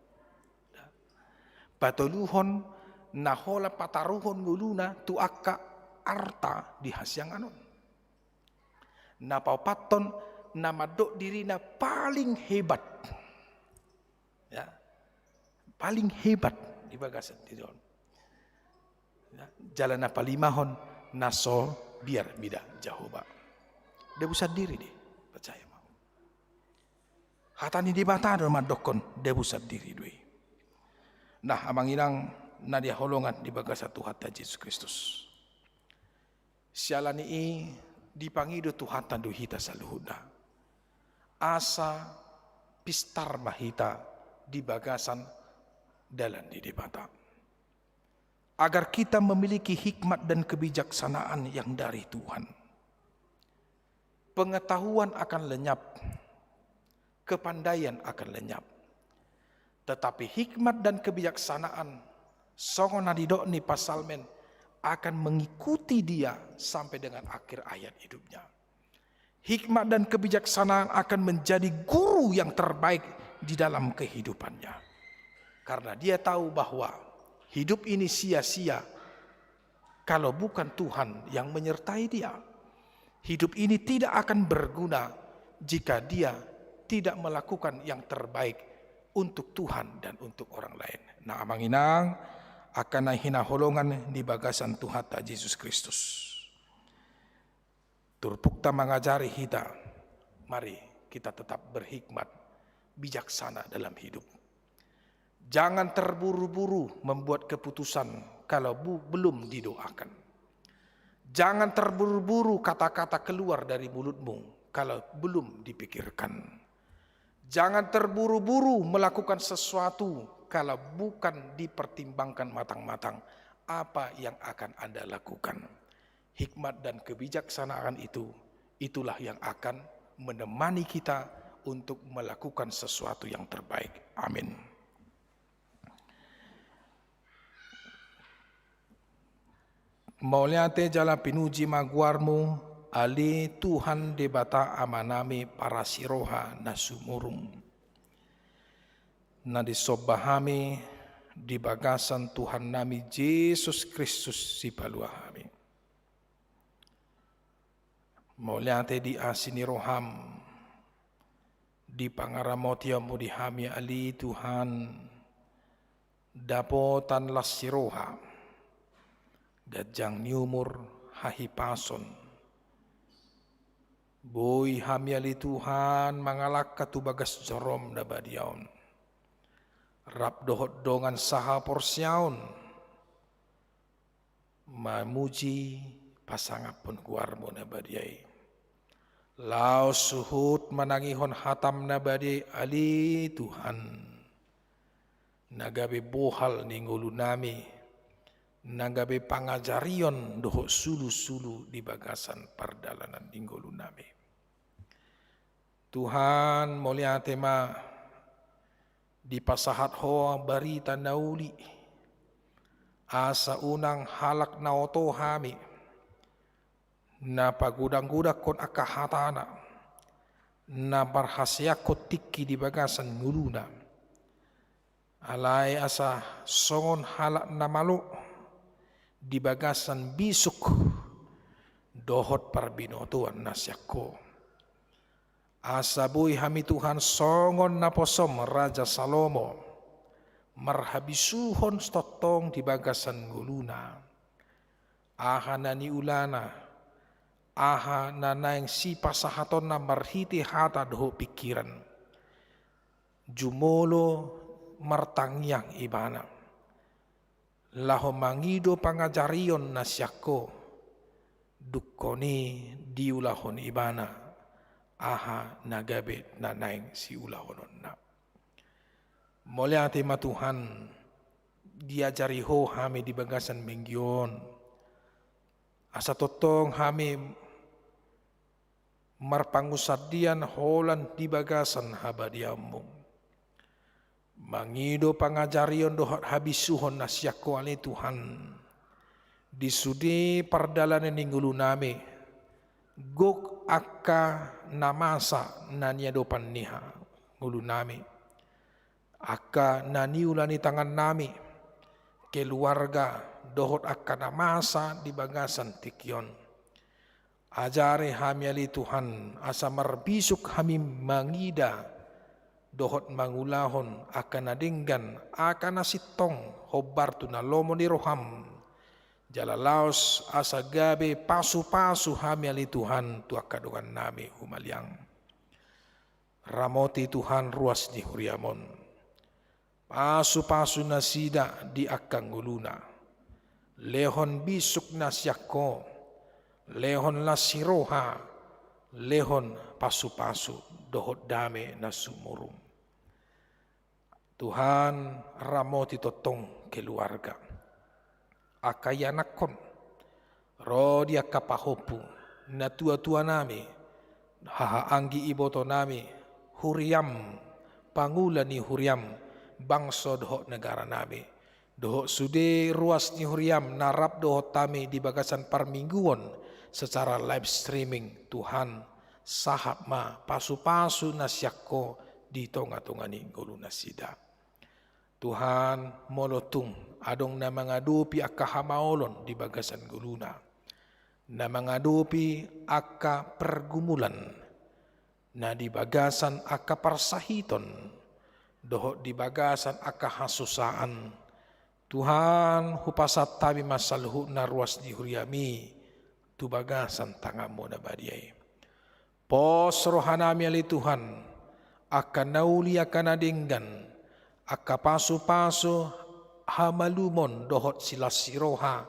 Speaker 4: Patuluhon nahola pataruhon nguluna tu akka arta di hasyang anon. Napaupaton namadok dirina paling hebat. Ya. Paling hebat di bagasan tidon. Ya. Jalan apa limahon naso biar bida jahoba. Dia bisa diri deh, percaya mau. Hatani di batado madokon dia bisa diri doi. Nah, amang inang nadia holongan di bagas satu hata Yesus Kristus. Sialani i dipangido Tuhatan duhita saluhuda. Asa pistar mahita di bagasan dalam di debata. Agar kita memiliki hikmat dan kebijaksanaan yang dari Tuhan. Pengetahuan akan lenyap. Kepandaian akan lenyap. Tetapi hikmat dan kebijaksanaan songon nadidok ni pasalmen akan mengikuti dia sampai dengan akhir ayat hidupnya. Hikmat dan kebijaksanaan akan menjadi guru yang terbaik di dalam kehidupannya. Karena dia tahu bahwa hidup ini sia-sia kalau bukan Tuhan yang menyertai dia. Hidup ini tidak akan berguna jika dia tidak melakukan yang terbaik untuk Tuhan dan untuk orang lain. Nah, amanginang akan hinaholongan di bagasan Tuhan Yesus Kristus. Turpukta mengajari kita, mari kita tetap berhikmat, bijaksana dalam hidup. Jangan terburu-buru membuat keputusan kalau belum didoakan. Jangan terburu-buru kata-kata keluar dari mulutmu kalau belum dipikirkan. Jangan terburu-buru melakukan sesuatu kalau bukan dipertimbangkan matang-matang apa yang akan Anda lakukan. Hikmat dan kebijaksanaan itulah yang akan menemani kita untuk melakukan sesuatu yang terbaik. Amin. Mauliate jala pinuji maguarmu, ali Tuhan debata amanami para siroha na sumurung. Na disobahami di bagasan Tuhan nami Yesus Kristus si paluahami. Mauliate di asini roham, di pangaramotiamu di hami ali Tuhan, dapotan las siroha, gajang niumur hahipason. Boy hamiali Tuhan mangalak katubagas jorom na badiaon. Rap dohot dongan saha porsyaon. Mamuji pasangapun kuarmo na badiay. Lao suhut manangihon hatam na badiay ali Tuhan. Nagabe bohal ninggulu nami. Nagabe pangajarion doho sulu-sulu di bagasan pardalanan dinggolu nami. Tuhan moliate ma di pasahat hoa barita nauli asa unang halak na oto hami na pagudang-gudak kon akahatana na barhasya ko tiki di bagasan nguluna alay asa songon halak na malo di bagasan bisuk dohot parbinotuan nasyako. Asabuy hami Tuhan songon na posom Raja Salomo marhabisuhon stotong di bagasan guluna. Aha na ni ulana, aha na naing si pasahaton na marhiti hata doho pikiran. Jumolo martangyang ibana. Laho mangido pangajarion na siyako, dukkoni diulahon ibana, aha nagabit na naing si ulahonon na. Moliate matuhan, diajari ho hami di bagasan menggion, asa totong hami marpangusadian holan di bagasan habadiamong. Mangido pangajarion dohot habisuhon nasyako ali Tuhan. Disudi pardalanan ninggulu nami. Gok akka namasa nanyadopan niha ngulu nami. Akka naniulani tangan nami. Keluarga dohot akka namasa di bagasan tikyon. Ajare hami ali Tuhan asa marbisuk hami mangida. Dohot mangulahon akan nadinggan akan nasitong hobar tu na lomo ni roham jalalaos asa gabe pasu-pasu hami ali Tuhan tu akadungan nami humaliang ramoti Tuhan ruas ni huriamon pasu-pasu nasida di akang guluna lehon bisuk nasyako lehon lasiroha lehon pasu-pasu dohot dame na sumurung. Tuhan ramoti totong keluarga. Akayanakon. Rodia kapahopu. Na tua-tua nami. Hahaanggi iboto nami. Huriam. Pangulan ni Huriam. Bangso dohot negara nami. Dohot sude ruas ni Huriam. Narap dohot tami di bagasan parmingguan. Secara live streaming. Tuhan sahab ma pasu-pasu nasyako di tonga-tonga ni ngulu nasida. Tuhan molotung adong na mangadupi akka hamaolon di bagasan guluna. Na mangadupi akka pergumulan. Na di bagasan akka parsahiton. Dohot di bagasan akka hasusaan. Tuhan hupasat tabi masalhu na ruas di huriami tu bagasan tangamu na badiai. Pos rohanami ali Tuhan akan nauli akan adinggan aka pasu-pasu hamalumon dohot silasiroha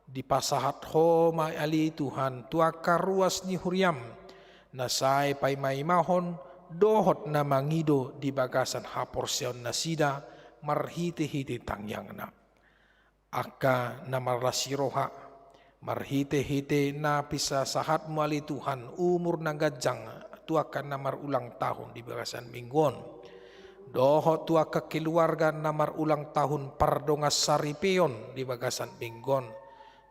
Speaker 4: di pasahat homa ali Tuhan tu aka ruas ni huriam nasai pai maimahon dohot na mangido di bagasan haporsion nasida marhite-hite tangyang na. Aka na marlasiroha, marhite-hite na pisa sahat muali Tuhan umur na gajang tu akan na marulang tahun di bagasan mingguan. Dohot tu aka keluarga na marulang tahun pardongas saripeon di bagasan mingguan.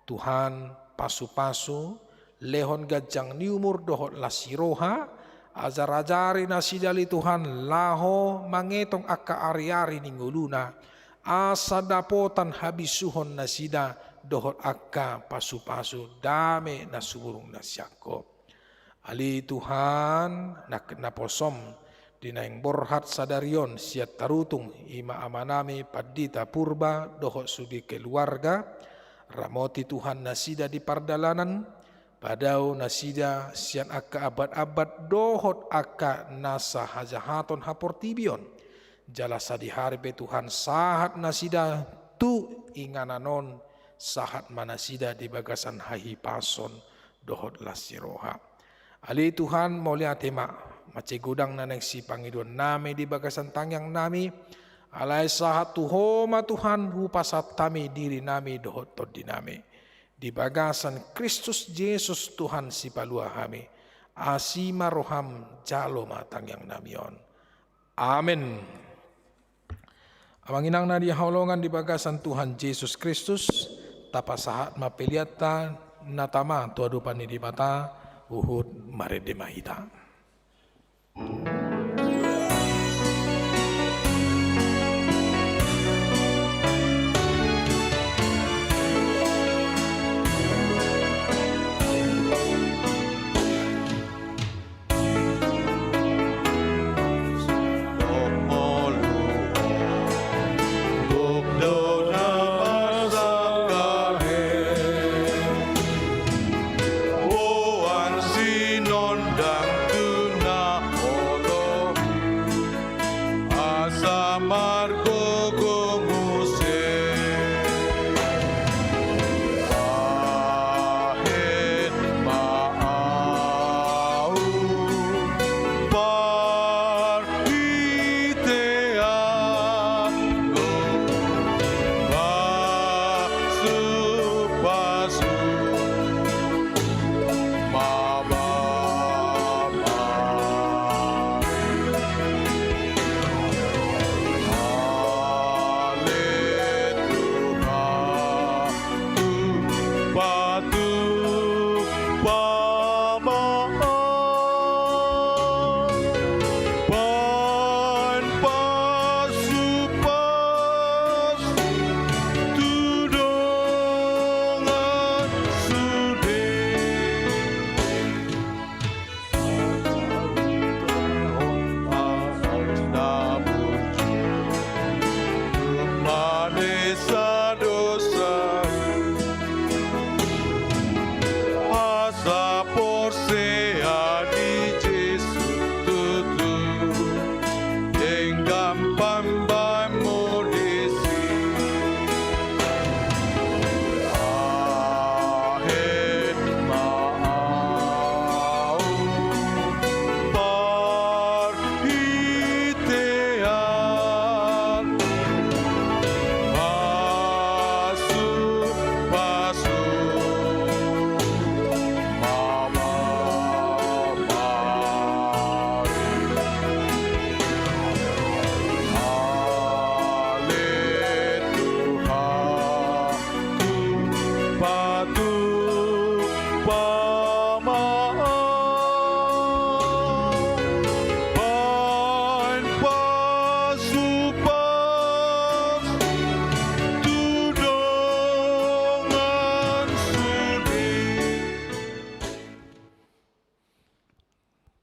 Speaker 4: Tuhan pasu-pasu lehon gajang ni umur dohot lasiroha, ajar-ajari nasidali Tuhan laho mangetong aka ari-ari ningguluna asa dapotan habisuhon nasida dohot aka pasu-pasu dame nasumurung nasyako. Ali Tuhan nak naposom dinaing borhat sadarion siat tarutung ima amanami padita purba dohot sudi keluarga ramoti Tuhan nasida di pardalanan padau nasida sian aka abad-abad dohot aka nasa hajahaton haportibion jalasa di harbe Tuhan sahat nasida tu ingananon sahat manasida di bagasan hahi pason dohot lasiroha. Ali Tuhan mulia tema mace gudang naneng si pangidon nami di bagasan tangyang nami alai sahat tuhoma Tuhan hupasat tami diri nami dohot todi nami. Di bagasan Kristus Yesus Tuhan si palua kami. Asima roham jalo matang yang namion. Amin. Amanginang na dihaulongan di bagasan Tuhan Yesus Kristus. Tapasahat mapeliata natama tuadupan ni di mata. Uhud maredemahita.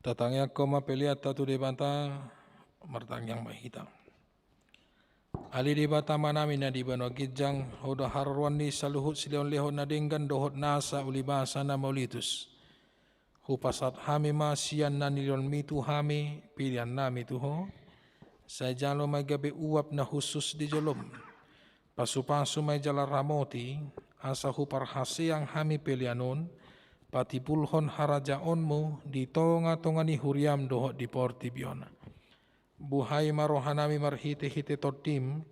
Speaker 4: Tatangya koma peliata tu debanta martangyang mahita. Ali di batama namin na di banwa gidjang hoda harwan ni saluhut silion lehon na dinggan dohot nasa ulibasa na maulitus. Hupasat hami masian na nilion mitu hami pilihan nami tuho. Sa jalo may gabi uwap na husus di jolom. Pasu-pasu may jala ramoti asa huparhasiang hami pilihanon. Pati pulhon harajaon mo di tonga-tonga ni huriam dohot di portibiona. Buhay marohanami marhite-hite totim,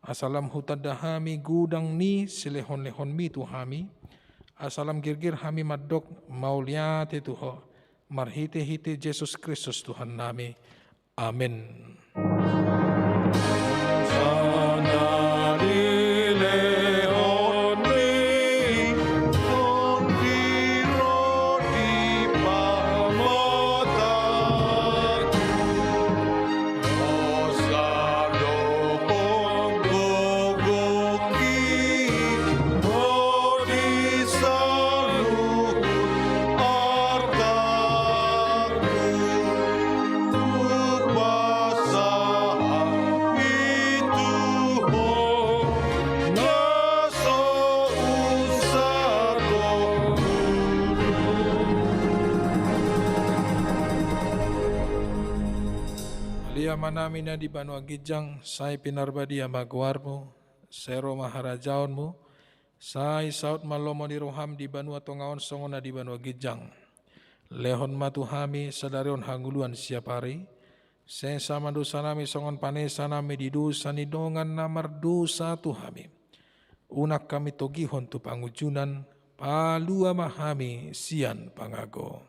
Speaker 4: asalam hutadahami gudang ni silehon-lehon mitu hami, asalam girgir hami madok mauliate tuho, marhite-hite Jesus Kristus Tuhan nami. Amin. Manami na di banwa gidjang say pinarbadia magwarmo, sero maharajaonmu, say saut malomo di roham di banwa tongaon songo na di banwa gidjang. Lehon matuhami sadarion hanguluan siapari, sesa mandusa nami songon panesa nami di dusa ni dongan namar dusa tuhami. Unak kami togihon tu pangujunan, palua mahami sian pangago.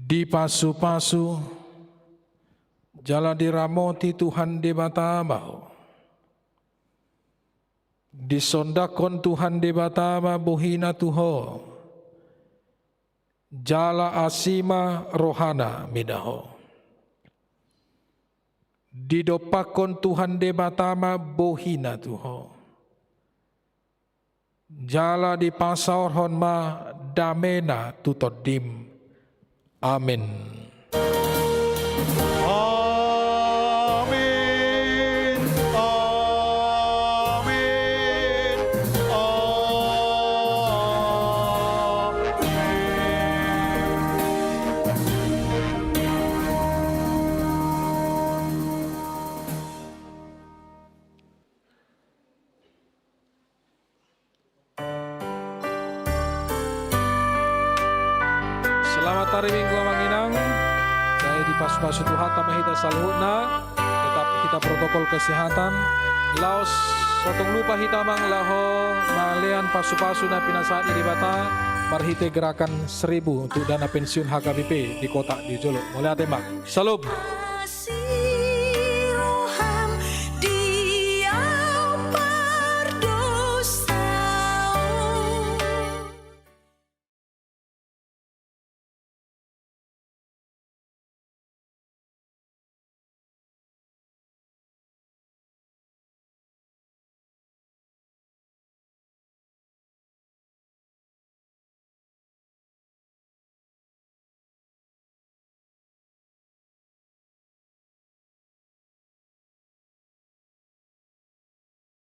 Speaker 4: Di pasu-pasu jala diramoti Tuhan di Batama. Disondakon Tuhan di Batama buhina tuho. Jala asima rohana midaho. Didopakon Tuhan di Batama buhina tuho. Jala di pasaorhon ma damena tutodim. Amin.
Speaker 2: Amin. Amin.
Speaker 4: Selamat hari Minggu Manginang. Saya di pasu-pasu Tuhan tamahita saluhna. Tetap kita protokol kesehatan. Laos sotong lupa hitamang laho malean pasu-pasu na pinasaat di bata. Marhite gerakan 1000 untuk dana pensiun HKBP di kota di Jolo. Mulai tembak. Salam.